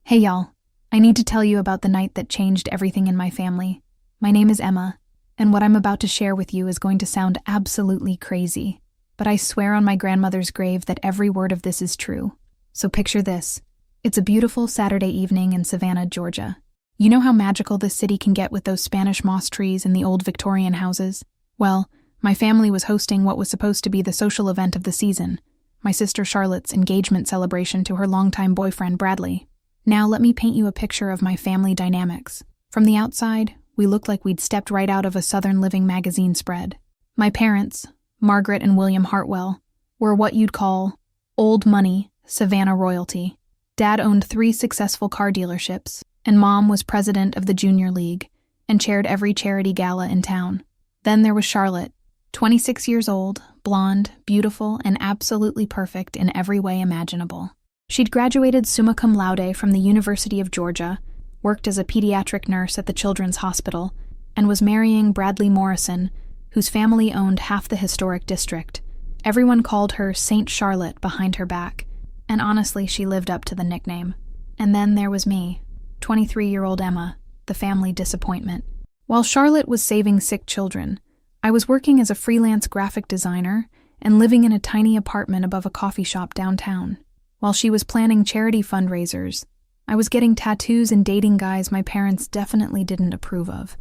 Hey y'all, I need to tell you about the night that changed everything in my family. My name is Emma, and what I'm about to share with you is going to sound absolutely crazy, but I swear on my grandmother's grave that every word of this is true. So picture this. It's a beautiful Saturday evening in Savannah, Georgia. You know how magical this city can get with those Spanish moss trees and the old Victorian houses? Well, my family was hosting what was supposed to be the social event of the season, my sister Charlotte's engagement celebration to her longtime boyfriend Bradley. Now let me paint you a picture of my family dynamics. From the outside, we looked like we'd stepped right out of a Southern Living magazine spread. My parents, Margaret and William Hartwell, were what you'd call old money Savannah royalty. Dad owned 3 successful car dealerships, and Mom was president of the Junior League and chaired every charity gala in town. Then there was Charlotte, 26 years old, blonde, beautiful, and absolutely perfect in every way imaginable. She'd graduated summa cum laude from the University of Georgia, worked as a pediatric nurse at the Children's Hospital, and was marrying Bradley Morrison, whose family owned half the historic district. Everyone called her Saint Charlotte behind her back, and honestly, she lived up to the nickname. And then there was me, 23-year-old Emma, the family disappointment. While Charlotte was saving sick children, I was working as a freelance graphic designer and living in a tiny apartment above a coffee shop downtown. While she was planning charity fundraisers, I was getting tattoos and dating guys my parents definitely didn't approve of.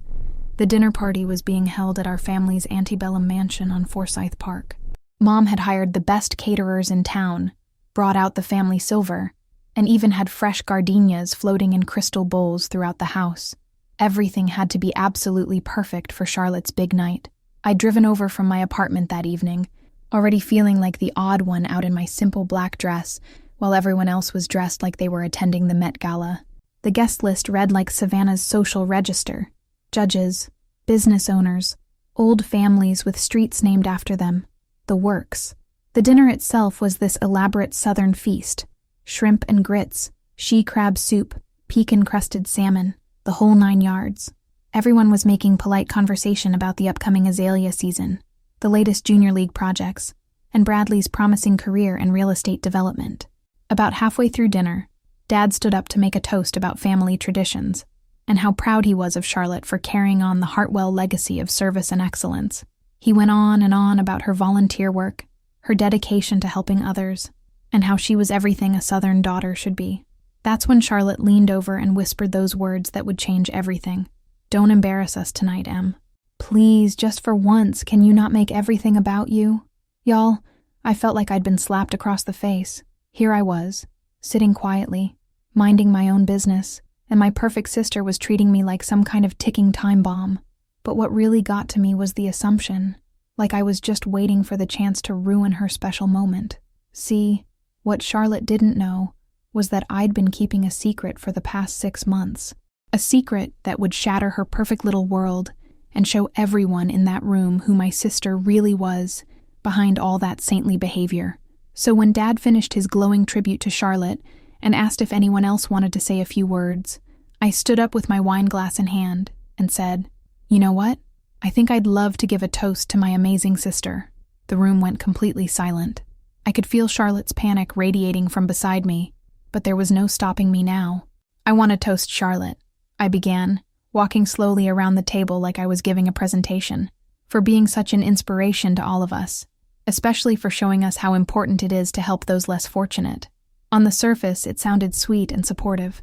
The dinner party was being held at our family's antebellum mansion on Forsyth Park. Mom had hired the best caterers in town, brought out the family silver, and even had fresh gardenias floating in crystal bowls throughout the house. Everything had to be absolutely perfect for Charlotte's big night. I'd driven over from my apartment that evening, already feeling like the odd one out in my simple black dress, while everyone else was dressed like they were attending the Met Gala. The guest list read like Savannah's social register: judges, business owners, old families with streets named after them, the works. The dinner itself was this elaborate Southern feast: shrimp and grits, she-crab soup, pecan-crusted salmon, the whole 9 yards. Everyone was making polite conversation about the upcoming azalea season, the latest Junior League projects, and Bradley's promising career in real estate development. About halfway through dinner, Dad stood up to make a toast about family traditions, and how proud he was of Charlotte for carrying on the Hartwell legacy of service and excellence. He went on and on about her volunteer work, her dedication to helping others, and how she was everything a Southern daughter should be. That's when Charlotte leaned over and whispered those words that would change everything. "Don't embarrass us tonight, Em. Please, just for once, can you not make everything about you?" Y'all, I felt like I'd been slapped across the face. Here I was, sitting quietly, minding my own business, and my perfect sister was treating me like some kind of ticking time bomb. But what really got to me was the assumption, like I was just waiting for the chance to ruin her special moment. See, what Charlotte didn't know was that I'd been keeping a secret for the past 6 months. A secret that would shatter her perfect little world and show everyone in that room who my sister really was behind all that saintly behavior. So when Dad finished his glowing tribute to Charlotte and asked if anyone else wanted to say a few words, I stood up with my wine glass in hand and said, "You know what? I think I'd love to give a toast to my amazing sister." The room went completely silent. I could feel Charlotte's panic radiating from beside me, but there was no stopping me now. "I want to toast Charlotte," I began, walking slowly around the table like I was giving a presentation, "for being such an inspiration to all of us, especially for showing us how important it is to help those less fortunate." On the surface, it sounded sweet and supportive,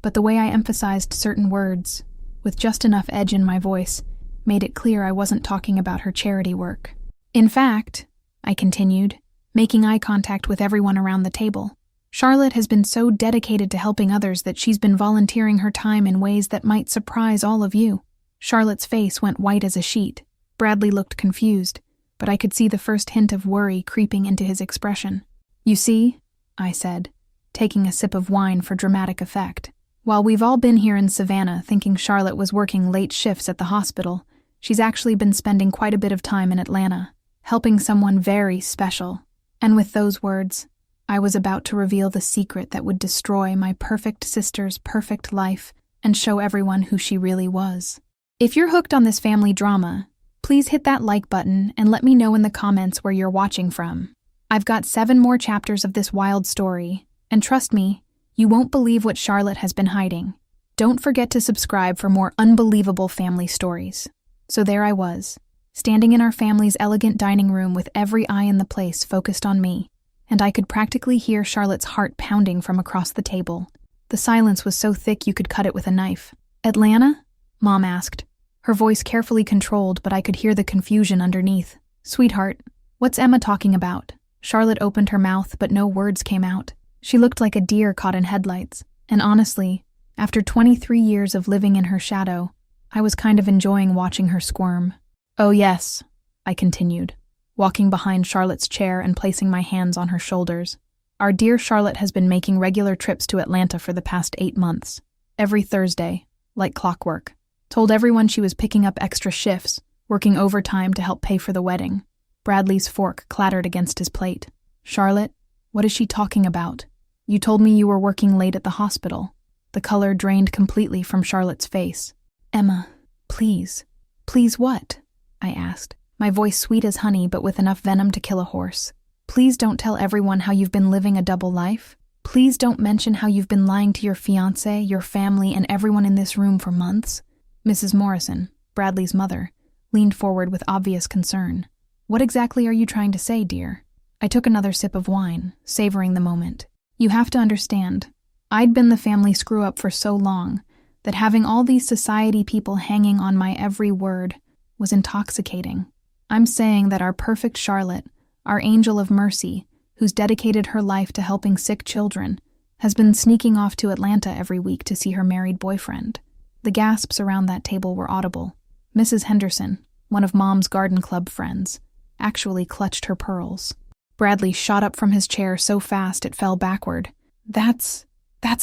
but the way I emphasized certain words, with just enough edge in my voice, made it clear I wasn't talking about her charity work. "In fact," I continued, making eye contact with everyone around the table, "Charlotte has been so dedicated to helping others that she's been volunteering her time in ways that might surprise all of you." Charlotte's face went white as a sheet. Bradley looked confused, but I could see the first hint of worry creeping into his expression. "You see," I said, taking a sip of wine for dramatic effect, "while we've all been here in Savannah thinking Charlotte was working late shifts at the hospital, she's actually been spending quite a bit of time in Atlanta, helping someone very special." And with those words, I was about to reveal the secret that would destroy my perfect sister's perfect life and show everyone who she really was. If you're hooked on this family drama, please hit that like button and let me know in the comments where you're watching from. I've got 7 more chapters of this wild story, and trust me, You won't believe what Charlotte has been hiding. Don't forget to subscribe for more unbelievable family stories. So there I was, standing in our family's elegant dining room with every eye in the place focused on me, and I could practically hear Charlotte's heart pounding from across the table. The silence was so thick you could cut it with a knife. "Atlanta?" Mom asked, her voice carefully controlled, but I could hear the confusion underneath. "Sweetheart, what's Emma talking about?" Charlotte opened her mouth, but no words came out. She looked like a deer caught in headlights, and honestly, after 23 years of living in her shadow, I was kind of enjoying watching her squirm. "Oh yes," I continued, walking behind Charlotte's chair and placing my hands on her shoulders. "Our dear Charlotte has been making regular trips to Atlanta for the past 8 months. Every Thursday, like clockwork. Told everyone she was picking up extra shifts, working overtime to help pay for the wedding." Bradley's fork clattered against his plate. "Charlotte, what is she talking about? You told me you were working late at the hospital." The color drained completely from Charlotte's face. "Emma, please." "Please what?" I asked, my voice sweet as honey but with enough venom to kill a horse. "Please don't tell everyone how you've been living a double life. Please don't mention how you've been lying to your fiancé, your family, and everyone in this room for months." Mrs. Morrison, Bradley's mother, leaned forward with obvious concern. "What exactly are you trying to say, dear?" I took another sip of wine, savoring the moment. "You have to understand, I'd been the family screw-up for so long that having all these society people hanging on my every word was intoxicating. I'm saying that our perfect Charlotte, our angel of mercy, who's dedicated her life to helping sick children, has been sneaking off to Atlanta every week to see her married boyfriend." The gasps around that table were audible. Mrs. Henderson, one of Mom's garden club friends, actually clutched her pearls. Bradley shot up from his chair so fast it fell backward. That's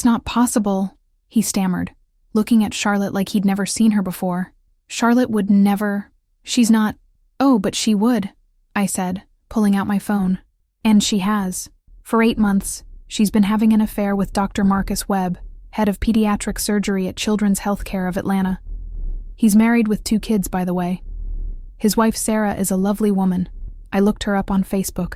not possible," he stammered, looking at Charlotte like he'd never seen her before. "Charlotte would never. She's not." "Oh, but she would," I said, pulling out my phone. "And she has. For 8 months, she's been having an affair with Dr. Marcus Webb, head of pediatric surgery at Children's Healthcare of Atlanta. He's married with 2 kids, by the way. His wife Sarah is a lovely woman. I looked her up on Facebook."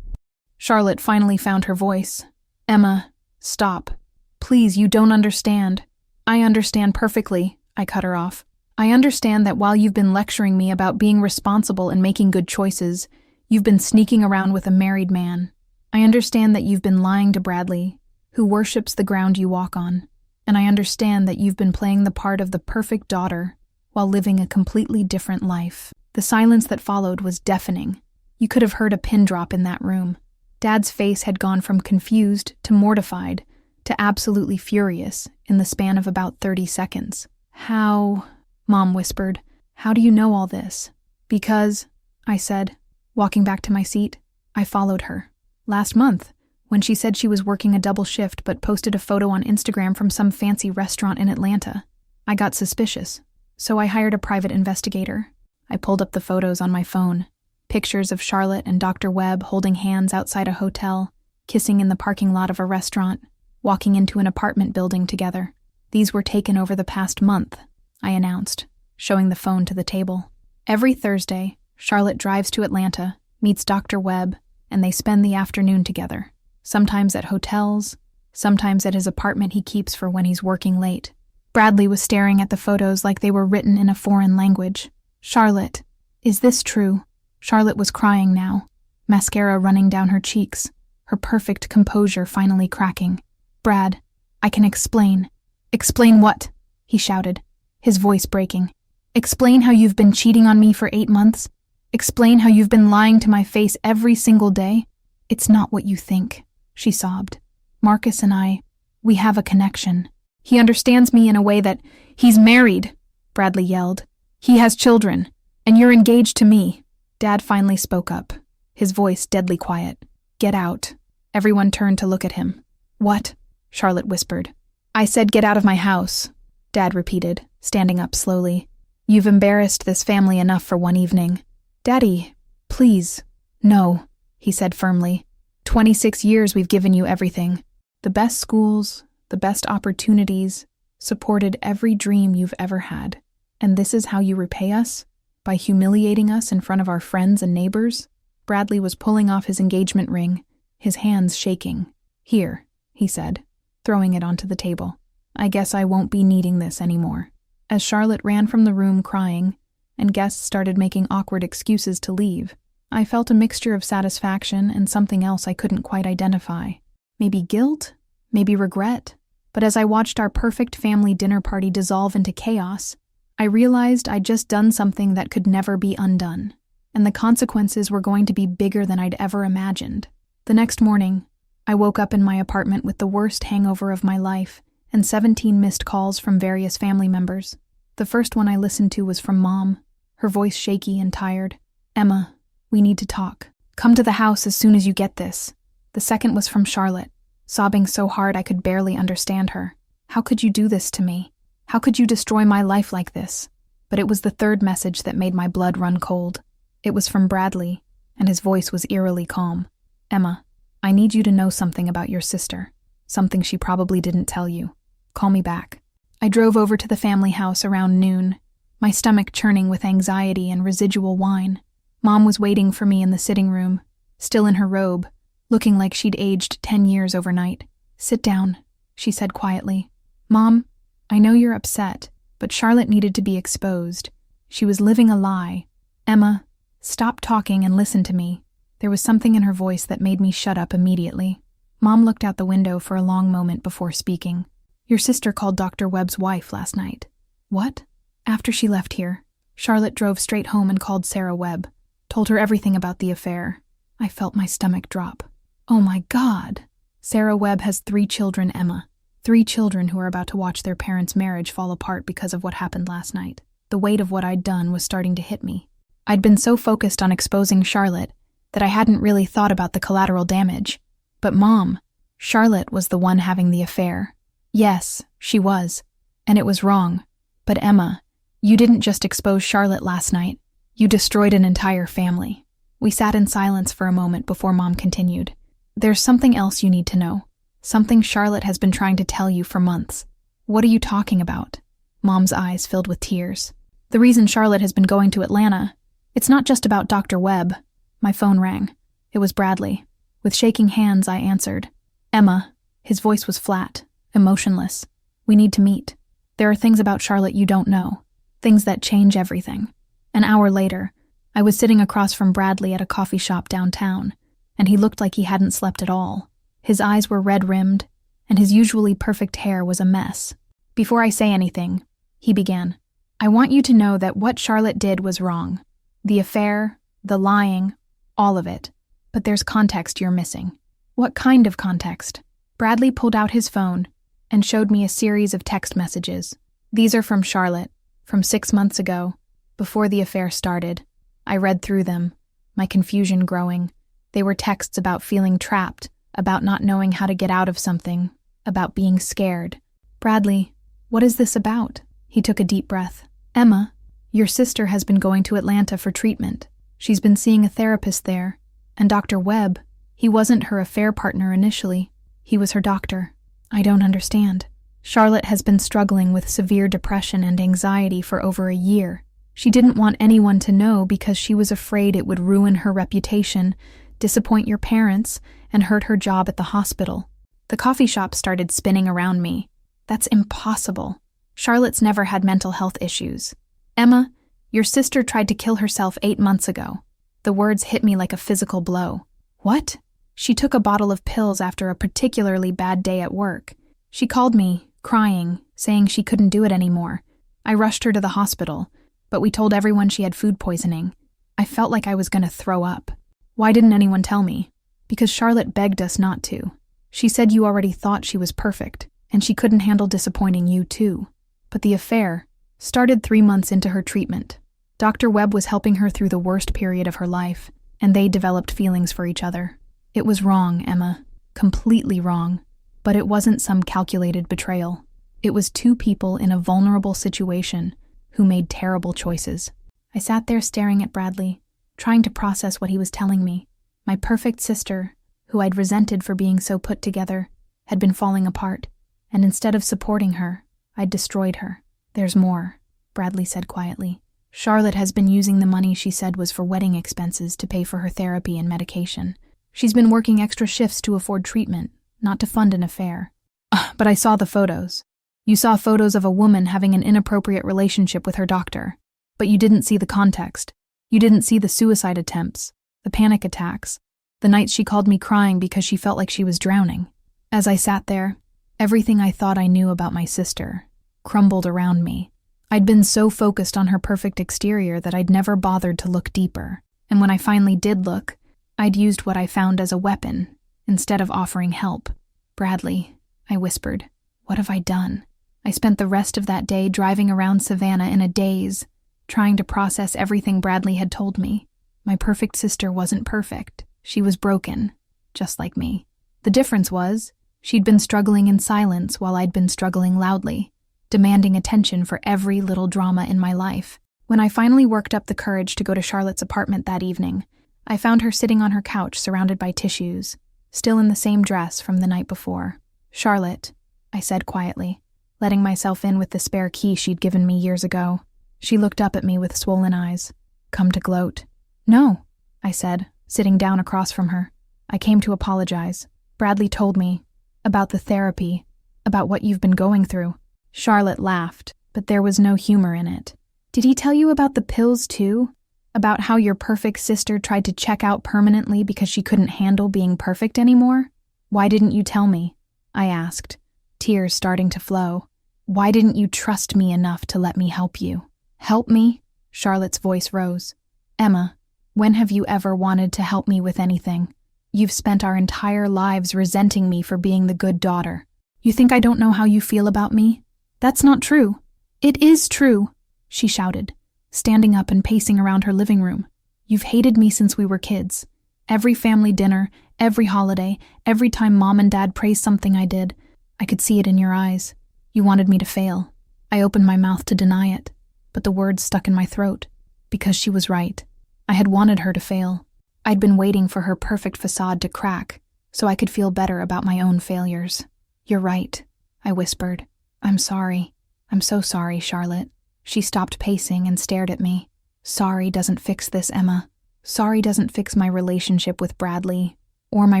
Charlotte finally found her voice. "Emma, stop. Please, you don't understand." "I understand perfectly," I cut her off. "I understand that while you've been lecturing me about being responsible and making good choices, you've been sneaking around with a married man. I understand that you've been lying to Bradley, who worships the ground you walk on. And I understand that you've been playing the part of the perfect daughter while living a completely different life." The silence that followed was deafening. You could have heard a pin drop in that room. Dad's face had gone from confused to mortified to absolutely furious in the span of about 30 seconds. "How?" Mom whispered. "How do you know all this?" "Because," I said, walking back to my seat. "I followed her. Last month, when she said she was working a double shift but posted a photo on Instagram from some fancy restaurant in Atlanta. I got suspicious, so I hired a private investigator. I pulled up the photos on my phone. Pictures of Charlotte and Dr. Webb holding hands outside a hotel, kissing in the parking lot of a restaurant, walking into an apartment building together. These were taken over the past month," I announced, showing the phone to the table. "Every Thursday, Charlotte drives to Atlanta, meets Dr. Webb, and they spend the afternoon together. Sometimes at hotels, sometimes at his apartment he keeps for when he's working late." Bradley was staring at the photos like they were written in a foreign language. "Charlotte, is this true?" Charlotte was crying now, mascara running down her cheeks, her perfect composure finally cracking. "Brad, I can explain." "Explain what?" he shouted, his voice breaking. "Explain how you've been cheating on me for 8 months? Explain how you've been lying to my face every single day?" "It's not what you think," she sobbed. "Marcus and I, we have a connection. He understands me in a way that—" "He's married," Bradley yelled. "He has children, and you're engaged to me." Dad finally spoke up, his voice deadly quiet. "Get out." Everyone turned to look at him. "What?" Charlotte whispered. "I said get out of my house," Dad repeated, standing up slowly. "You've embarrassed this family enough for one evening." "Daddy, please." "No," he said firmly. 26 years we've given you everything. The best schools, the best opportunities, supported every dream you've ever had. And this is how you repay us? By humiliating us in front of our friends and neighbors?" Bradley was pulling off his engagement ring, his hands shaking. "Here," he said, throwing it onto the table. I guess I won't be needing this anymore. As Charlotte ran from the room crying, and guests started making awkward excuses to leave, I felt a mixture of satisfaction and something else I couldn't quite identify. Maybe guilt? Maybe regret? But as I watched our perfect family dinner party dissolve into chaos, I realized I'd just done something that could never be undone, and the consequences were going to be bigger than I'd ever imagined. The next morning, I woke up in my apartment with the worst hangover of my life and 17 missed calls from various family members. The first one I listened to was from Mom, her voice shaky and tired. "Emma, we need to talk. Come to the house as soon as you get this." The second was from Charlotte, sobbing so hard I could barely understand her. "How could you do this to me? How could you destroy my life like this?" But it was the third message that made my blood run cold. It was from Bradley, and his voice was eerily calm. "Emma, I need you to know something about your sister. Something she probably didn't tell you. Call me back." I drove over to the family house around noon, my stomach churning with anxiety and residual wine. Mom was waiting for me in the sitting room, still in her robe, looking like she'd aged 10 years overnight. "Sit down," she said quietly. "Mom, I know you're upset, but Charlotte needed to be exposed. She was living a lie. Emma, stop talking and listen to me." There was something in her voice that made me shut up immediately. Mom looked out the window for a long moment before speaking. "Your sister called Dr. Webb's wife last night." "What?" "After she left here, Charlotte drove straight home and called Sarah Webb, told her everything about the affair." I felt my stomach drop. "Oh my God!" "Sarah Webb has 3 children, Emma. 3 children who are about to watch their parents' marriage fall apart because of what happened last night." The weight of what I'd done was starting to hit me. I'd been so focused on exposing Charlotte that I hadn't really thought about the collateral damage. But Mom, Charlotte was the one having the affair. Yes, she was. And it was wrong. But Emma, you didn't just expose Charlotte last night. You destroyed an entire family. We sat in silence for a moment before Mom continued. "There's something else you need to know. Something Charlotte has been trying to tell you for months." "What are you talking about?" Mom's eyes filled with tears. "The reason Charlotte has been going to Atlanta, it's not just about Dr. Webb." My phone rang. It was Bradley. With shaking hands, I answered. "Emma," his voice was flat, emotionless. "We need to meet. There are things about Charlotte you don't know. Things that change everything." An hour later, I was sitting across from Bradley at a coffee shop downtown, and he looked like he hadn't slept at all. His eyes were red-rimmed, and his usually perfect hair was a mess. "Before I say anything," he began, "I want you to know that what Charlotte did was wrong. The affair, the lying, all of it. But there's context you're missing." "What kind of context?" Bradley pulled out his phone and showed me a series of text messages. "These are from Charlotte, from 6 months ago, before the affair started." I read through them, my confusion growing. They were texts about feeling trapped, about not knowing how to get out of something, about being scared. "Bradley, what is this about?" He took a deep breath. "Emma, your sister has been going to Atlanta for treatment. She's been seeing a therapist there. And Dr. Webb, he wasn't her affair partner initially. He was her doctor." "I don't understand." "Charlotte has been struggling with severe depression and anxiety for over a year. She didn't want anyone to know because she was afraid it would ruin her reputation, disappoint your parents, and hurt her job at the hospital." The coffee shop started spinning around me. "That's impossible. Charlotte's never had mental health issues." "Emma, your sister tried to kill herself 8 months ago." The words hit me like a physical blow. "What?" "She took a bottle of pills after a particularly bad day at work. She called me, crying, saying she couldn't do it anymore. I rushed her to the hospital, but we told everyone she had food poisoning. I felt like I was going to throw up." "Why didn't anyone tell me?" "Because Charlotte begged us not to. She said you already thought she was perfect, and she couldn't handle disappointing you too. But the affair started 3 months into her treatment. Dr. Webb was helping her through the worst period of her life, and they developed feelings for each other. It was wrong, Emma. Completely wrong. But it wasn't some calculated betrayal. It was 2 people in a vulnerable situation who made terrible choices." I sat there staring at Bradley, trying to process what he was telling me. My perfect sister, who I'd resented for being so put together, had been falling apart, and instead of supporting her, I'd destroyed her. "There's more," Bradley said quietly. "Charlotte has been using the money she said was for wedding expenses to pay for her therapy and medication. She's been working extra shifts to afford treatment, not to fund an affair. But I saw the photos. You saw photos of a woman having an inappropriate relationship with her doctor. But you didn't see the context. You didn't see the suicide attempts, the panic attacks, the nights she called me crying because she felt like she was drowning. As I sat there, everything I thought I knew about my sister crumbled around me. I'd been so focused on her perfect exterior that I'd never bothered to look deeper. And when I finally did look, I'd used what I found as a weapon, instead of offering help. "Bradley," I whispered, "what have I done?" I spent the rest of that day driving around Savannah in a daze, trying to process everything Bradley had told me. My perfect sister wasn't perfect. She was broken, just like me. The difference was, she'd been struggling in silence while I'd been struggling loudly, demanding attention for every little drama in my life. When I finally worked up the courage to go to Charlotte's apartment that evening, I found her sitting on her couch surrounded by tissues, still in the same dress from the night before. "Charlotte," I said quietly, letting myself in with the spare key she'd given me years ago. She looked up at me with swollen eyes. "Come to gloat." "No," I said, sitting down across from her. "I came to apologize. Bradley told me about the therapy, about what you've been going through." Charlotte laughed, but there was no humor in it. "Did he tell you about the pills too? About how your perfect sister tried to check out permanently because she couldn't handle being perfect anymore? Why didn't you tell me?" I asked, tears starting to flow. "Why didn't you trust me enough to let me help you?" "Help me?" Charlotte's voice rose. "Emma, when have you ever wanted to help me with anything? You've spent our entire lives resenting me for being the good daughter. You think I don't know how you feel about me? That's not true." "It is true," she shouted, standing up and pacing around her living room. "You've hated me since we were kids. Every family dinner, every holiday, every time Mom and Dad praised something I did, I could see it in your eyes. You wanted me to fail. I opened my mouth to deny it, but the words stuck in my throat, because she was right. I had wanted her to fail. I'd been waiting for her perfect facade to crack, so I could feel better about my own failures. "You're right," I whispered. "I'm sorry. I'm so sorry, Charlotte." She stopped pacing and stared at me. "Sorry doesn't fix this, Emma. Sorry doesn't fix my relationship with Bradley, or my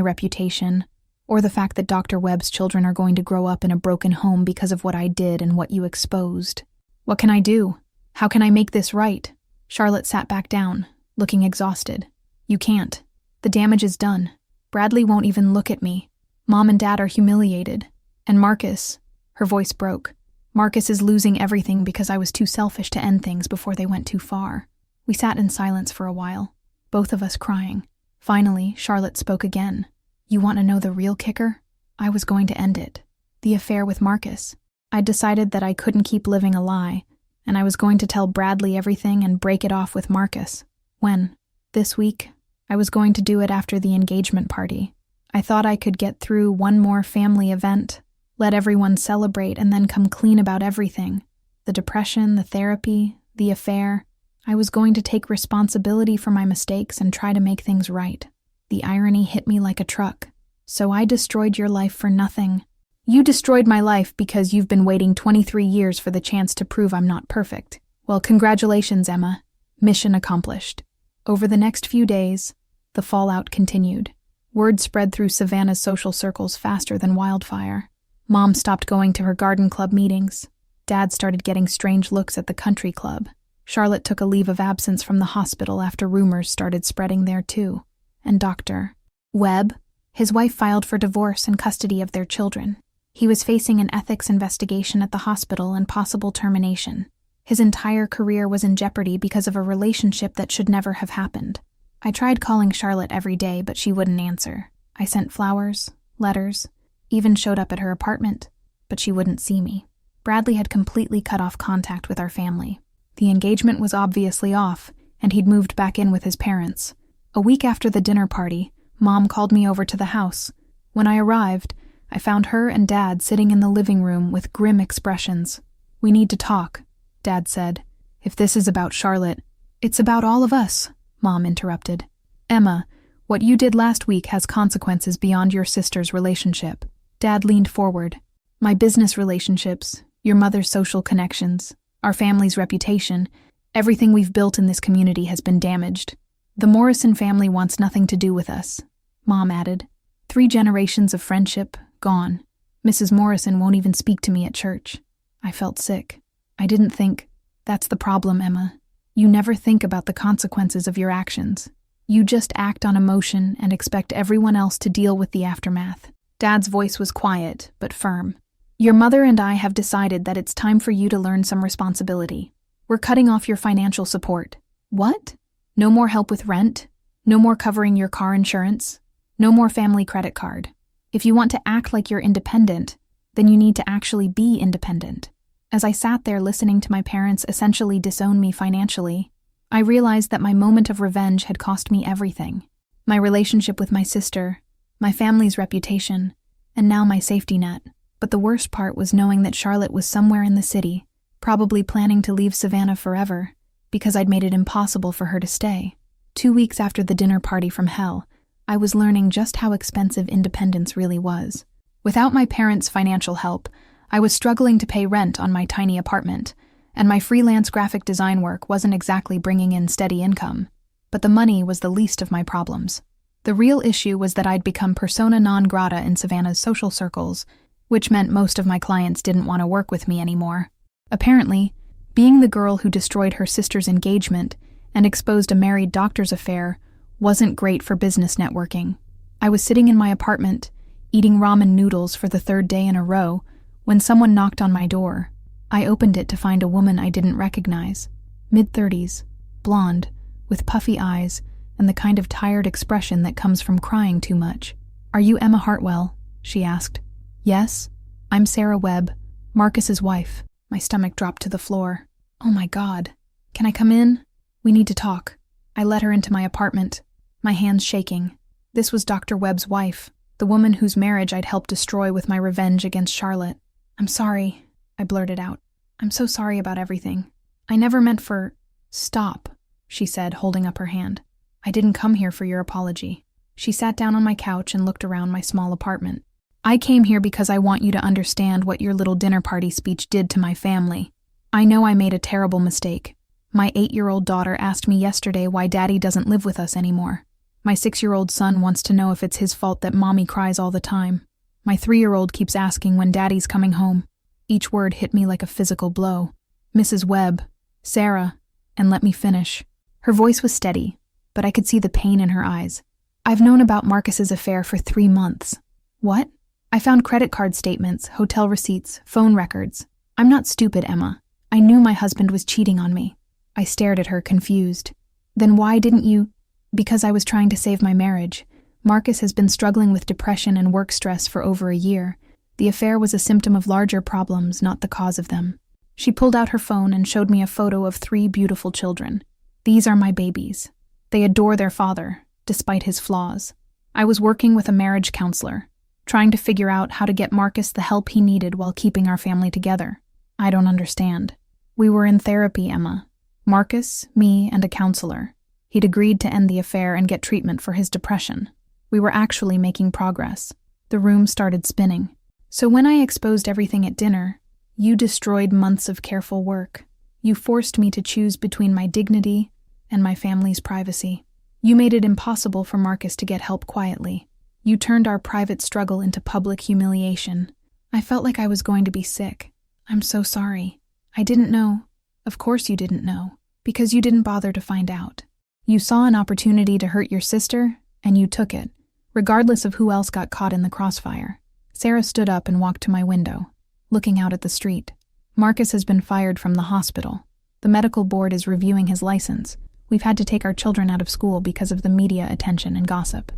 reputation, or the fact that Dr. Webb's children are going to grow up in a broken home because of what I did and what you exposed. What can I do? How can I make this right?" Charlotte sat back down, looking exhausted. "You can't. The damage is done. Bradley won't even look at me. Mom and Dad are humiliated. And Marcus," her voice broke, "Marcus is losing everything because I was too selfish to end things before they went too far." We sat in silence for a while, both of us crying. Finally, Charlotte spoke again. "You want to know the real kicker? I was going to end it. The affair with Marcus. I'd decided that I couldn't keep living a lie, and I was going to tell Bradley everything and break it off with Marcus. When? This week. I was going to do it after the engagement party. I thought I could get through one more family event, let everyone celebrate, and then come clean about everything. The depression, the therapy, the affair. I was going to take responsibility for my mistakes and try to make things right. The irony hit me like a truck. "So I destroyed your life for nothing. You destroyed my life because you've been waiting 23 years for the chance to prove I'm not perfect. Well, congratulations, Emma. Mission accomplished." Over the next few days, the fallout continued. Word spread through Savannah's social circles faster than wildfire. Mom stopped going to her garden club meetings. Dad started getting strange looks at the country club. Charlotte took a leave of absence from the hospital after rumors started spreading there too. And Dr. Webb, his wife filed for divorce and custody of their children. He was facing an ethics investigation at the hospital and possible termination. His entire career was in jeopardy because of a relationship that should never have happened. I tried calling Charlotte every day, but she wouldn't answer. I sent flowers, letters, even showed up at her apartment, but she wouldn't see me. Bradley had completely cut off contact with our family. The engagement was obviously off, and he'd moved back in with his parents. A week after the dinner party, Mom called me over to the house. When I arrived, I found her and Dad sitting in the living room with grim expressions. "We need to talk," Dad said. "If this is about Charlotte, it's about all of us," Mom interrupted. "Emma, what you did last week has consequences beyond your sister's relationship." Dad leaned forward. "My business relationships, your mother's social connections, our family's reputation, everything we've built in this community has been damaged. The Morrison family wants nothing to do with us," Mom added. 3 generations of friendship, gone. Mrs. Morrison won't even speak to me at church. I felt sick. I didn't think. That's the problem, Emma. You never think about the consequences of your actions. You just act on emotion and expect everyone else to deal with the aftermath. Dad's voice was quiet, but firm. Your mother and I have decided that it's time for you to learn some responsibility. We're cutting off your financial support. What? No more help with rent? No more covering your car insurance? No more family credit card? If you want to act like you're independent, then you need to actually be independent. As I sat there listening to my parents essentially disown me financially, I realized that my moment of revenge had cost me everything. My relationship with my sister, my family's reputation, and now my safety net. But the worst part was knowing that Charlotte was somewhere in the city, probably planning to leave Savannah forever, because I'd made it impossible for her to stay. 2 weeks after the dinner party from hell, I was learning just how expensive independence really was. Without my parents' financial help, I was struggling to pay rent on my tiny apartment, and my freelance graphic design work wasn't exactly bringing in steady income. But the money was the least of my problems. The real issue was that I'd become persona non grata in Savannah's social circles, which meant most of my clients didn't want to work with me anymore. Apparently, being the girl who destroyed her sister's engagement and exposed a married doctor's affair wasn't great for business networking. I was sitting in my apartment, eating ramen noodles for the 3rd day in a row, when someone knocked on my door. I opened it to find a woman I didn't recognize. Mid-30s, blonde, with puffy eyes and the kind of tired expression that comes from crying too much. "Are you Emma Hartwell?" she asked. "Yes, I'm Sarah Webb, Marcus's wife." My stomach dropped to the floor. Oh my God. "Can I come in? We need to talk." I let her into my apartment, my hands shaking. This was Dr. Webb's wife, the woman whose marriage I'd helped destroy with my revenge against Charlotte. "I'm sorry," I blurted out. "I'm so sorry about everything. I never meant for—" "Stop," she said, holding up her hand. "I didn't come here for your apology." She sat down on my couch and looked around my small apartment. "I came here because I want you to understand what your little dinner party speech did to my family. I know I made a terrible mistake. My 8-year-old daughter asked me yesterday why Daddy doesn't live with us anymore. My 6-year-old son wants to know if it's his fault that Mommy cries all the time. My 3-year-old keeps asking when Daddy's coming home." Each word hit me like a physical blow. "Mrs. Webb, Sarah," and let me finish. Her voice was steady, but I could see the pain in her eyes. "I've known about Marcus's affair for 3 months. "What?" "I found credit card statements, hotel receipts, phone records. I'm not stupid, Emma. I knew my husband was cheating on me." I stared at her, confused. "Then why didn't you—" "Because I was trying to save my marriage. Marcus has been struggling with depression and work stress for over a year. The affair was a symptom of larger problems, not the cause of them." She pulled out her phone and showed me a photo of 3 beautiful children. "These are my babies. They adore their father, despite his flaws. I was working with a marriage counselor, trying to figure out how to get Marcus the help he needed while keeping our family together. I don't understand. We were in therapy, Emma. Marcus, me, and a counselor. He'd agreed to end the affair and get treatment for his depression. We were actually making progress. The room started spinning. So when I exposed everything at dinner, you destroyed months of careful work. You forced me to choose between my dignity and my family's privacy. You made it impossible for Marcus to get help quietly. You turned our private struggle into public humiliation. I felt like I was going to be sick. I'm so sorry. I didn't know. Of course you didn't know, because you didn't bother to find out. You saw an opportunity to hurt your sister, and you took it, regardless of who else got caught in the crossfire. Sarah stood up and walked to my window, looking out at the street. Marcus has been fired from the hospital. The medical board is reviewing his license. We've had to take our children out of school because of the media attention and gossip.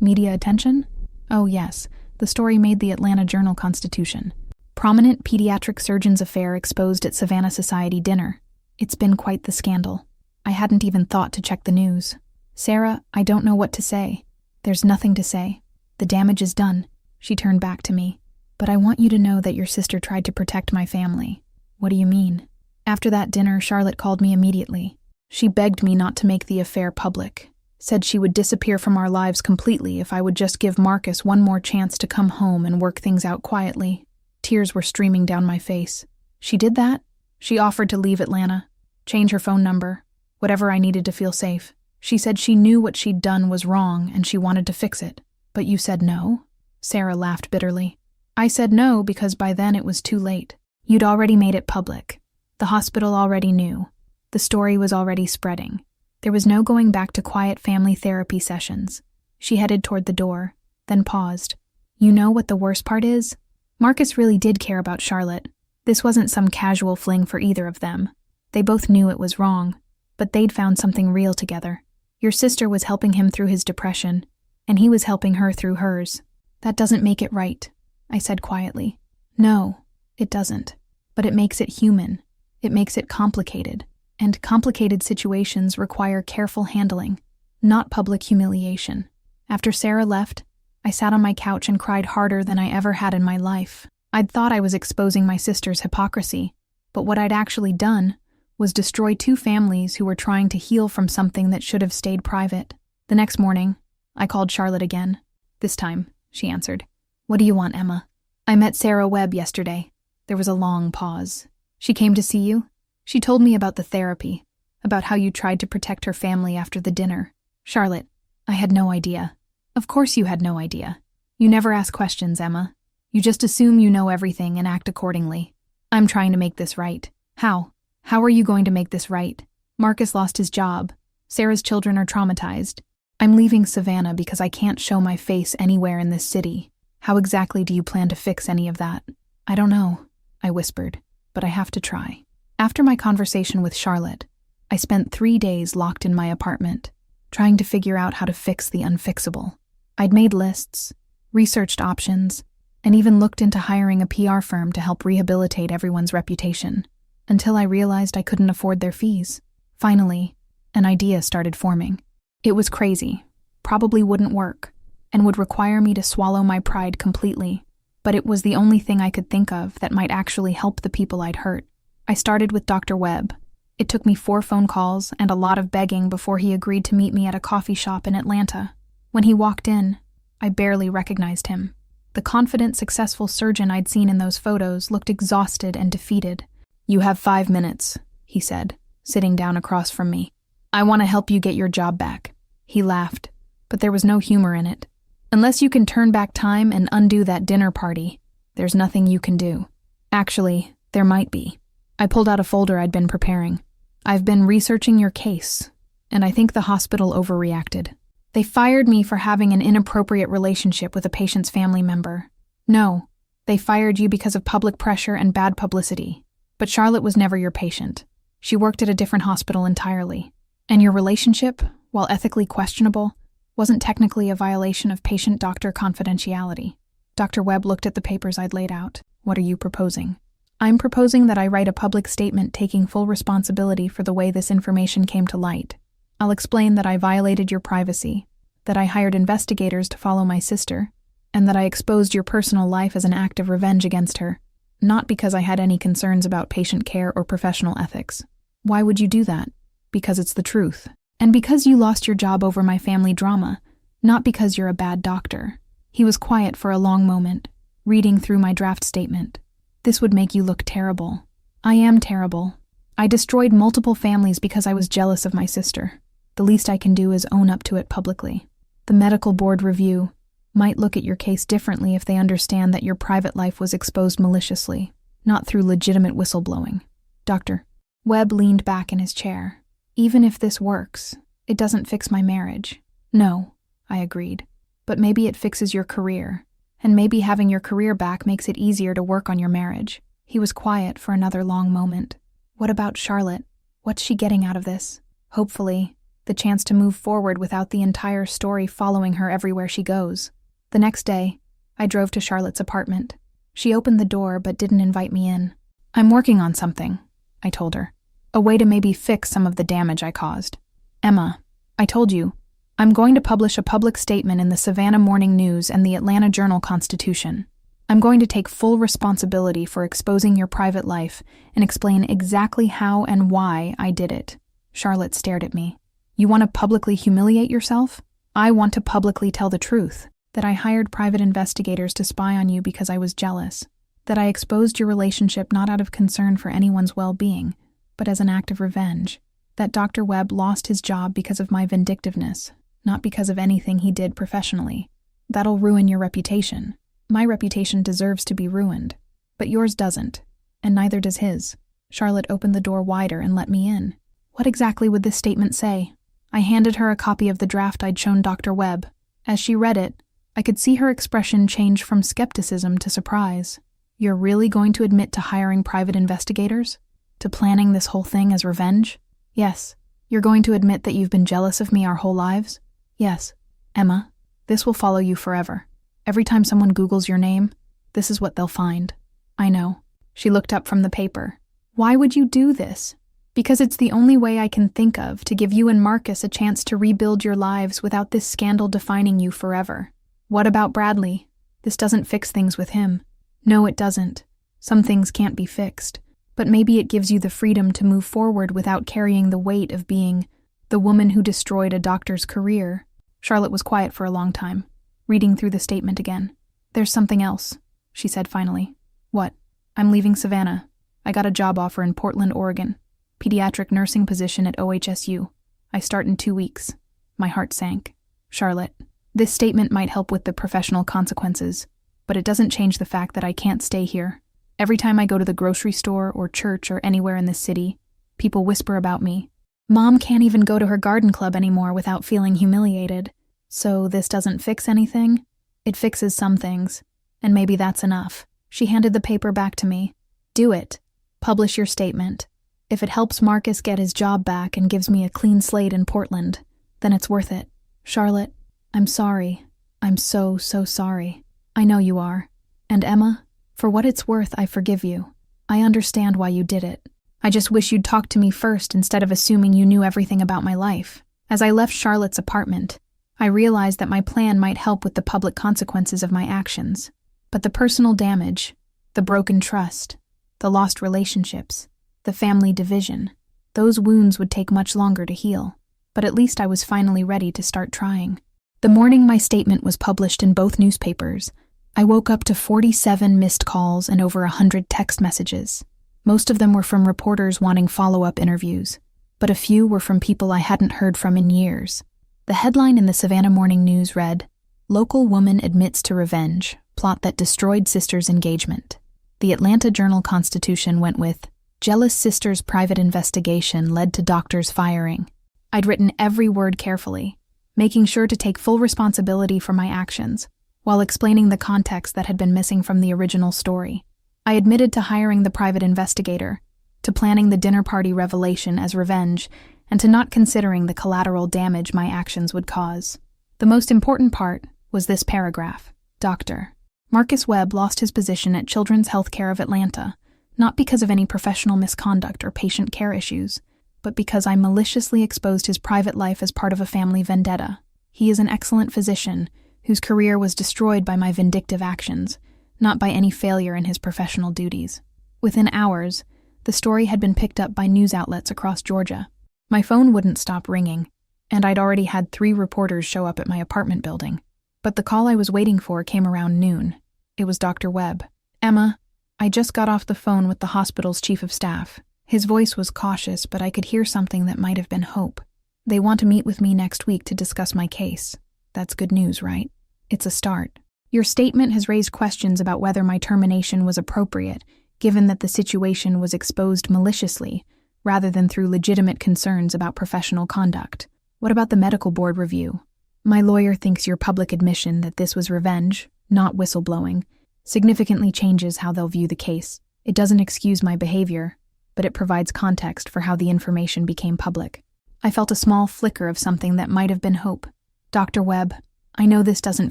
Media attention? Oh yes, the story made the Atlanta Journal-Constitution. Prominent pediatric surgeon's affair exposed at Savannah Society dinner. It's been quite the scandal. I hadn't even thought to check the news. Sarah, I don't know what to say. There's nothing to say. The damage is done. She turned back to me. But I want you to know that your sister tried to protect my family. What do you mean? After that dinner, Charlotte called me immediately. She begged me not to make the affair public. Said she would disappear from our lives completely if I would just give Marcus one more chance to come home and work things out quietly. Tears were streaming down my face. She did that? She offered to leave Atlanta, change her phone number, whatever I needed to feel safe. She said she knew what she'd done was wrong and she wanted to fix it. But you said no? Sarah laughed bitterly. I said no because by then it was too late. You'd already made it public. The hospital already knew. The story was already spreading. There was no going back to quiet family therapy sessions. She headed toward the door, then paused. You know what the worst part is? Marcus really did care about Charlotte. This wasn't some casual fling for either of them. They both knew it was wrong, but they'd found something real together. Your sister was helping him through his depression, and he was helping her through hers. That doesn't make it right, I said quietly. No, it doesn't. But it makes it human. It makes it complicated. And complicated situations require careful handling, not public humiliation. After Sarah left, I sat on my couch and cried harder than I ever had in my life. I'd thought I was exposing my sister's hypocrisy, but what I'd actually done was destroy two families who were trying to heal from something that should have stayed private. The next morning, I called Charlotte again. This time, she answered. What do you want, Emma? I met Sarah Webb yesterday. There was a long pause. She came to see you? She told me about the therapy, about how you tried to protect her family after the dinner. Charlotte, I had no idea. Of course you had no idea. You never ask questions, Emma. You just assume you know everything and act accordingly. I'm trying to make this right. How? How are you going to make this right? Marcus lost his job. Sarah's children are traumatized. I'm leaving Savannah because I can't show my face anywhere in this city. How exactly do you plan to fix any of that? I don't know, I whispered, but I have to try. After my conversation with Charlotte, I spent 3 days locked in my apartment, trying to figure out how to fix the unfixable. I'd made lists, researched options, and even looked into hiring a PR firm to help rehabilitate everyone's reputation, until I realized I couldn't afford their fees. Finally, an idea started forming. It was crazy, probably wouldn't work, and would require me to swallow my pride completely, but it was the only thing I could think of that might actually help the people I'd hurt. I started with Dr. Webb. It took me 4 phone calls and a lot of begging before he agreed to meet me at a coffee shop in Atlanta. When he walked in, I barely recognized him. The confident, successful surgeon I'd seen in those photos looked exhausted and defeated. You have 5 minutes, he said, sitting down across from me. I want to help you get your job back. He laughed, but there was no humor in it. Unless you can turn back time and undo that dinner party, there's nothing you can do. Actually, there might be. I pulled out a folder I'd been preparing. I've been researching your case, and I think the hospital overreacted. They fired me for having an inappropriate relationship with a patient's family member. No, they fired you because of public pressure and bad publicity. But Charlotte was never your patient. She worked at a different hospital entirely. And your relationship, while ethically questionable, wasn't technically a violation of patient-doctor confidentiality. Dr. Webb looked at the papers I'd laid out. What are you proposing? I'm proposing that I write a public statement taking full responsibility for the way this information came to light. I'll explain that I violated your privacy, that I hired investigators to follow my sister, and that I exposed your personal life as an act of revenge against her, not because I had any concerns about patient care or professional ethics. Why would you do that? Because it's the truth. And because you lost your job over my family drama, not because you're a bad doctor. He was quiet for a long moment, reading through my draft statement. This would make you look terrible. I am terrible. I destroyed multiple families because I was jealous of my sister. The least I can do is own up to it publicly. The medical board review might look at your case differently if they understand that your private life was exposed maliciously, not through legitimate whistleblowing. Dr. Webb leaned back in his chair. Even if this works, it doesn't fix my marriage. No, I agreed. But maybe it fixes your career. And maybe having your career back makes it easier to work on your marriage. He was quiet for another long moment. What about Charlotte? What's she getting out of this? Hopefully, the chance to move forward without the entire story following her everywhere she goes. The next day, I drove to Charlotte's apartment. She opened the door but didn't invite me in. I'm working on something, I told her. A way to maybe fix some of the damage I caused. Emma, I told you, I'm going to publish a public statement in the Savannah Morning News and the Atlanta Journal-Constitution. I'm going to take full responsibility for exposing your private life and explain exactly how and why I did it. Charlotte stared at me. You want to publicly humiliate yourself? I want to publicly tell the truth, that I hired private investigators to spy on you because I was jealous, that I exposed your relationship not out of concern for anyone's well-being, but as an act of revenge, that Dr. Webb lost his job because of my vindictiveness, not because of anything he did professionally. That'll ruin your reputation. My reputation deserves to be ruined, but yours doesn't, and neither does his. Charlotte opened the door wider and let me in. What exactly would this statement say? I handed her a copy of the draft I'd shown Dr. Webb. As she read it, I could see her expression change from skepticism to surprise. You're really going to admit to hiring private investigators? To planning this whole thing as revenge? Yes. You're going to admit that you've been jealous of me our whole lives? Yes. Emma, this will follow you forever. Every time someone Googles your name, this is what they'll find. I know. She looked up from the paper. Why would you do this? Because it's the only way I can think of to give you and Marcus a chance to rebuild your lives without this scandal defining you forever. What about Bradley? This doesn't fix things with him. No, it doesn't. Some things can't be fixed. But maybe it gives you the freedom to move forward without carrying the weight of being the woman who destroyed a doctor's career. Charlotte was quiet for a long time, reading through the statement again. There's something else, she said finally. What? I'm leaving Savannah. I got a job offer in Portland, Oregon. Pediatric nursing position at OHSU. I start in 2 weeks. My heart sank. Charlotte, this statement might help with the professional consequences, but it doesn't change the fact that I can't stay here. Every time I go to the grocery store or church or anywhere in this city, people whisper about me. Mom can't even go to her garden club anymore without feeling humiliated. So this doesn't fix anything? It fixes some things, and maybe that's enough. She handed the paper back to me. Do it. Publish your statement. If it helps Marcus get his job back and gives me a clean slate in Portland, then it's worth it. Charlotte, I'm sorry. I'm so sorry. I know you are. And Emma, for what it's worth, I forgive you. I understand why you did it. I just wish you'd talk to me first instead of assuming you knew everything about my life. As I left Charlotte's apartment, I realized that my plan might help with the public consequences of my actions. But the personal damage, the broken trust, the lost relationships, the family division, those wounds would take much longer to heal. But at least I was finally ready to start trying. The morning my statement was published in both newspapers, I woke up to 47 missed calls and over 100 text messages. Most of them were from reporters wanting follow-up interviews, but a few were from people I hadn't heard from in years. The headline in the Savannah Morning News read, "Local woman admits to revenge, plot that destroyed sister's engagement." The Atlanta Journal-Constitution went with, "Jealous sister's private investigation led to doctor's firing." I'd written every word carefully, making sure to take full responsibility for my actions, while explaining the context that had been missing from the original story. I admitted to hiring the private investigator, to planning the dinner party revelation as revenge, and to not considering the collateral damage my actions would cause. The most important part was this paragraph. Dr. Marcus Webb lost his position at Children's Healthcare of Atlanta, not because of any professional misconduct or patient care issues, but because I maliciously exposed his private life as part of a family vendetta. He is an excellent physician, whose career was destroyed by my vindictive actions, not by any failure in his professional duties. Within hours, the story had been picked up by news outlets across Georgia. My phone wouldn't stop ringing, and I'd already had 3 reporters show up at my apartment building. But the call I was waiting for came around noon. It was Dr. Webb. "Emma, I just got off the phone with the hospital's chief of staff." His voice was cautious, but I could hear something that might have been hope. "They want to meet with me next week to discuss my case. That's good news, right? It's a start. Your statement has raised questions about whether my termination was appropriate, given that the situation was exposed maliciously, rather than through legitimate concerns about professional conduct. What about the medical board review? My lawyer thinks your public admission that this was revenge, not whistleblowing, significantly changes how they'll view the case. It doesn't excuse my behavior, but it provides context for how the information became public." I felt a small flicker of something that might have been hope. "Dr. Webb, I know this doesn't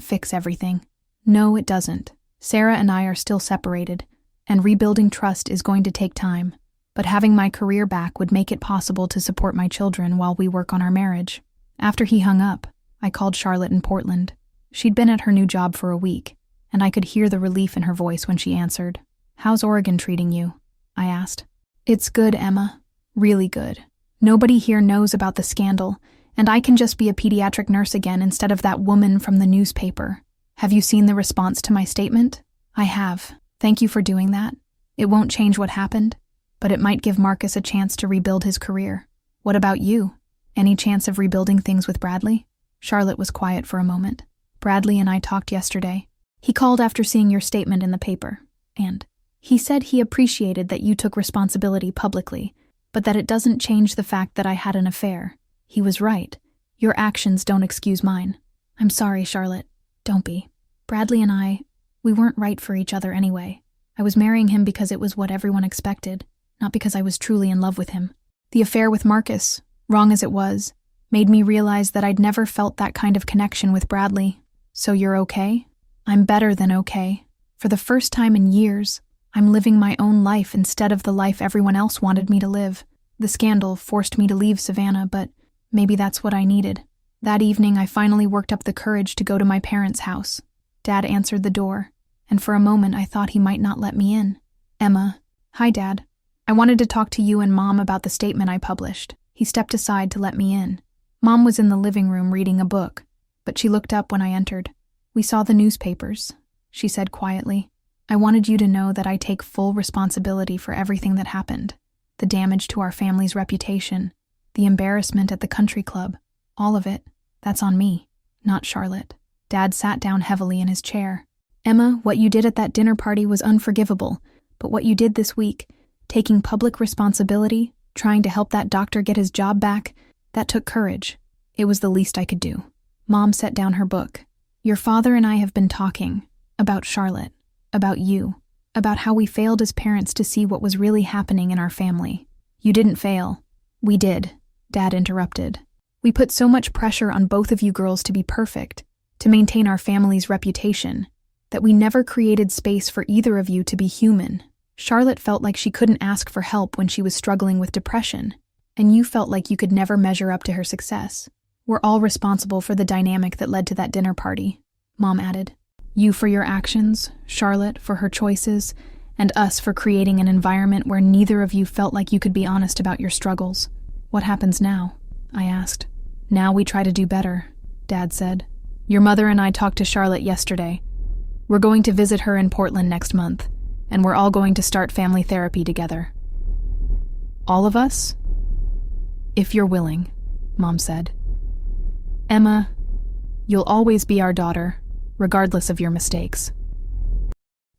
fix everything." "No, it doesn't. Sarah and I are still separated, and rebuilding trust is going to take time. But having my career back would make it possible to support my children while we work on our marriage." After he hung up, I called Charlotte in Portland. She'd been at her new job for a week, and I could hear the relief in her voice when she answered. "How's Oregon treating you?" I asked. "It's good, Emma. Really good. Nobody here knows about the scandal, and I can just be a pediatric nurse again instead of that woman from the newspaper. Have you seen the response to my statement?" "I have. Thank you for doing that. It won't change what happened, but it might give Marcus a chance to rebuild his career. What about you? Any chance of rebuilding things with Bradley?" Charlotte was quiet for a moment. "Bradley and I talked yesterday. He called after seeing your statement in the paper, and he said he appreciated that you took responsibility publicly, but that it doesn't change the fact that I had an affair. He was right. Your actions don't excuse mine. I'm sorry, Charlotte. Don't be. Bradley and we weren't right for each other anyway. I was marrying him because it was what everyone expected, not because I was truly in love with him. The affair with Marcus, wrong as it was, made me realize that I'd never felt that kind of connection with Bradley. So you're okay? I'm better than okay. For the first time in years, I'm living my own life instead of the life everyone else wanted me to live. The scandal forced me to leave Savannah, but maybe that's what I needed. That evening, I finally worked up the courage to go to my parents' house. Dad answered the door, and for a moment I thought he might not let me in. Emma. Hi, Dad. I wanted to talk to you and Mom about the statement I published. He stepped aside to let me in. Mom was in the living room reading a book, but she looked up when I entered. We saw the newspapers, she said quietly. I wanted you to know that I take full responsibility for everything that happened. The damage to our family's reputation, the embarrassment at the country club, all of it. That's on me, not Charlotte. Dad sat down heavily in his chair. Emma, what you did at that dinner party was unforgivable, but what you did this week, taking public responsibility, trying to help that doctor get his job back, that took courage. It was the least I could do. Mom set down her book. Your father and I have been talking about Charlotte, about you, about how we failed as parents to see what was really happening in our family. You didn't fail. We did, Dad interrupted. We put so much pressure on both of you girls to be perfect, to maintain our family's reputation, that we never created space for either of you to be human. Charlotte felt like she couldn't ask for help when she was struggling with depression, and you felt like you could never measure up to her success. We're all responsible for the dynamic that led to that dinner party, Mom added. You for your actions, Charlotte for her choices, and us for creating an environment where neither of you felt like you could be honest about your struggles. What happens now? I asked. Now we try to do better, Dad said. Your mother and I talked to Charlotte yesterday. We're going to visit her in Portland next month, and we're all going to start family therapy together. All of us? If you're willing, Mom said. Emma, you'll always be our daughter, regardless of your mistakes.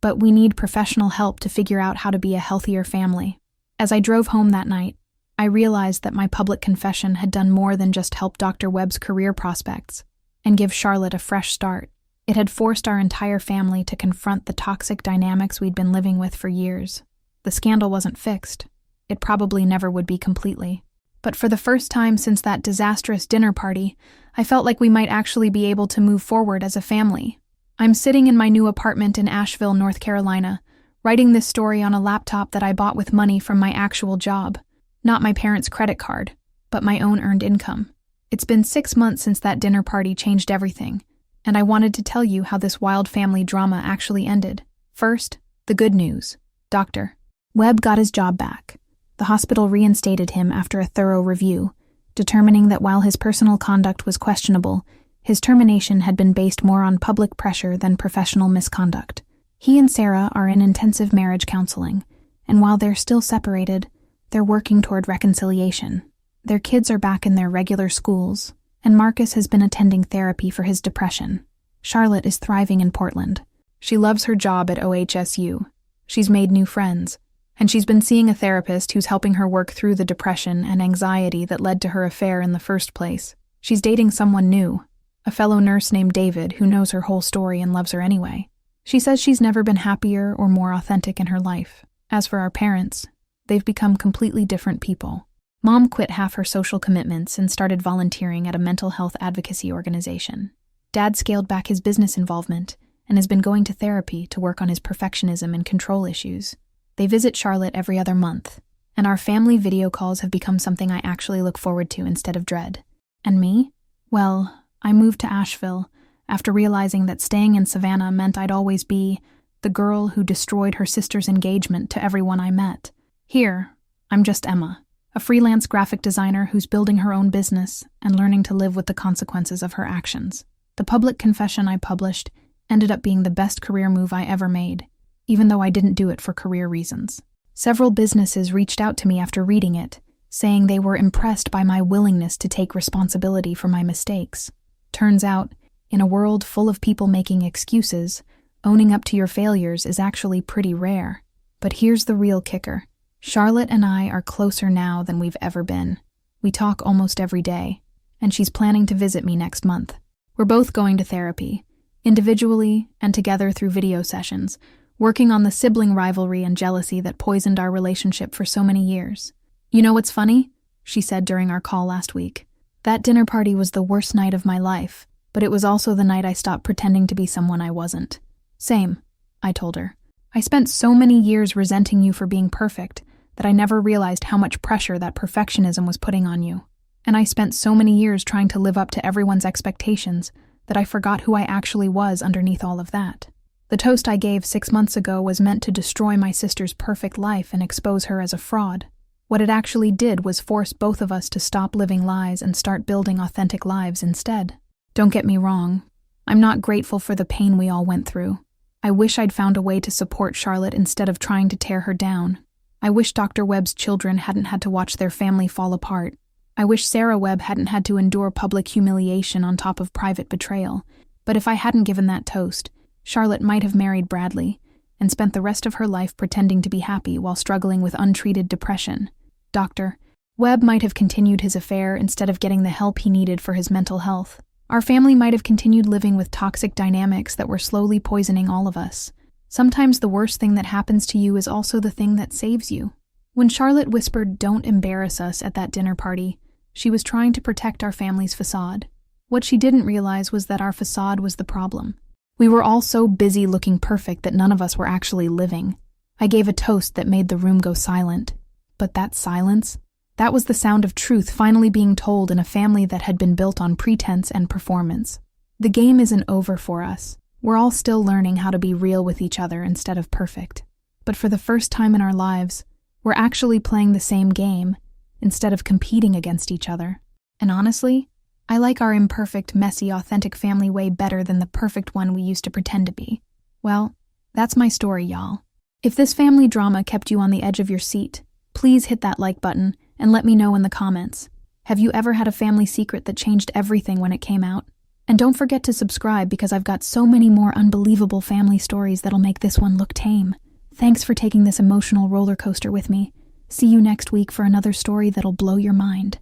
But we need professional help to figure out how to be a healthier family. As I drove home that night, I realized that my public confession had done more than just help Dr. Webb's career prospects and give Charlotte a fresh start. It had forced our entire family to confront the toxic dynamics we'd been living with for years. The scandal wasn't fixed. It probably never would be completely. But for the first time since that disastrous dinner party, I felt like we might actually be able to move forward as a family. I'm sitting in my new apartment in Asheville, North Carolina, writing this story on a laptop that I bought with money from my actual job. Not my parents' credit card, but my own earned income. It's been 6 months since that dinner party changed everything, and I wanted to tell you how this wild family drama actually ended. First, the good news. Dr. Webb got his job back. The hospital reinstated him after a thorough review, determining that while his personal conduct was questionable, his termination had been based more on public pressure than professional misconduct. He and Sarah are in intensive marriage counseling, and while they're still separated, they're working toward reconciliation. Their kids are back in their regular schools, and Marcus has been attending therapy for his depression. Charlotte is thriving in Portland. She loves her job at OHSU. She's made new friends, and she's been seeing a therapist who's helping her work through the depression and anxiety that led to her affair in the first place. She's dating someone new, a fellow nurse named David who knows her whole story and loves her anyway. She says she's never been happier or more authentic in her life. As for our parents, they've become completely different people. Mom quit half her social commitments and started volunteering at a mental health advocacy organization. Dad scaled back his business involvement and has been going to therapy to work on his perfectionism and control issues. They visit Charlotte every other month, and our family video calls have become something I actually look forward to instead of dread. And me? Well, I moved to Asheville after realizing that staying in Savannah meant I'd always be the girl who destroyed her sister's engagement to everyone I met. Here, I'm just Emma, a freelance graphic designer who's building her own business and learning to live with the consequences of her actions. The public confession I published ended up being the best career move I ever made, even though I didn't do it for career reasons. Several businesses reached out to me after reading it, saying they were impressed by my willingness to take responsibility for my mistakes. Turns out, in a world full of people making excuses, Owning up to your failures is actually pretty rare. But here's the real kicker. Charlotte and I are closer now than we've ever been. We talk almost every day, and she's planning to visit me next month. We're both going to therapy, individually and together through video sessions, working on the sibling rivalry and jealousy that poisoned our relationship for so many years. You know what's funny? She said during our call last week. That dinner party was the worst night of my life, but it was also the night I stopped pretending to be someone I wasn't. Same, I told her. I spent so many years resenting you for being perfect that I never realized how much pressure that perfectionism was putting on you. And I spent so many years trying to live up to everyone's expectations that I forgot who I actually was underneath all of that. The toast I gave 6 months ago was meant to destroy my sister's perfect life and expose her as a fraud. What it actually did was force both of us to stop living lies and start building authentic lives instead. Don't get me wrong. I'm not grateful for the pain we all went through. I wish I'd found a way to support Charlotte instead of trying to tear her down. I wish Dr. Webb's children hadn't had to watch their family fall apart. I wish Sarah Webb hadn't had to endure public humiliation on top of private betrayal. But if I hadn't given that toast, Charlotte might have married Bradley and spent the rest of her life pretending to be happy while struggling with untreated depression. Dr. Webb might have continued his affair instead of getting the help he needed for his mental health. Our family might have continued living with toxic dynamics that were slowly poisoning all of us. Sometimes the worst thing that happens to you is also the thing that saves you. When Charlotte whispered, "Don't embarrass us," at that dinner party, she was trying to protect our family's facade. What she didn't realize was that our facade was the problem. We were all so busy looking perfect that none of us were actually living. I gave a toast that made the room go silent. But that silence? That was the sound of truth finally being told in a family that had been built on pretense and performance. The game isn't over for us. We're all still learning how to be real with each other instead of perfect. But for the first time in our lives, we're actually playing the same game instead of competing against each other. And honestly, I like our imperfect, messy, authentic family way better than the perfect one we used to pretend to be. Well, that's my story, y'all. If this family drama kept you on the edge of your seat, please hit that like button and let me know in the comments. Have you ever had a family secret that changed everything when it came out? And don't forget to subscribe because I've got so many more unbelievable family stories that'll make this one look tame. Thanks for taking this emotional roller coaster with me. See you next week for another story that'll blow your mind.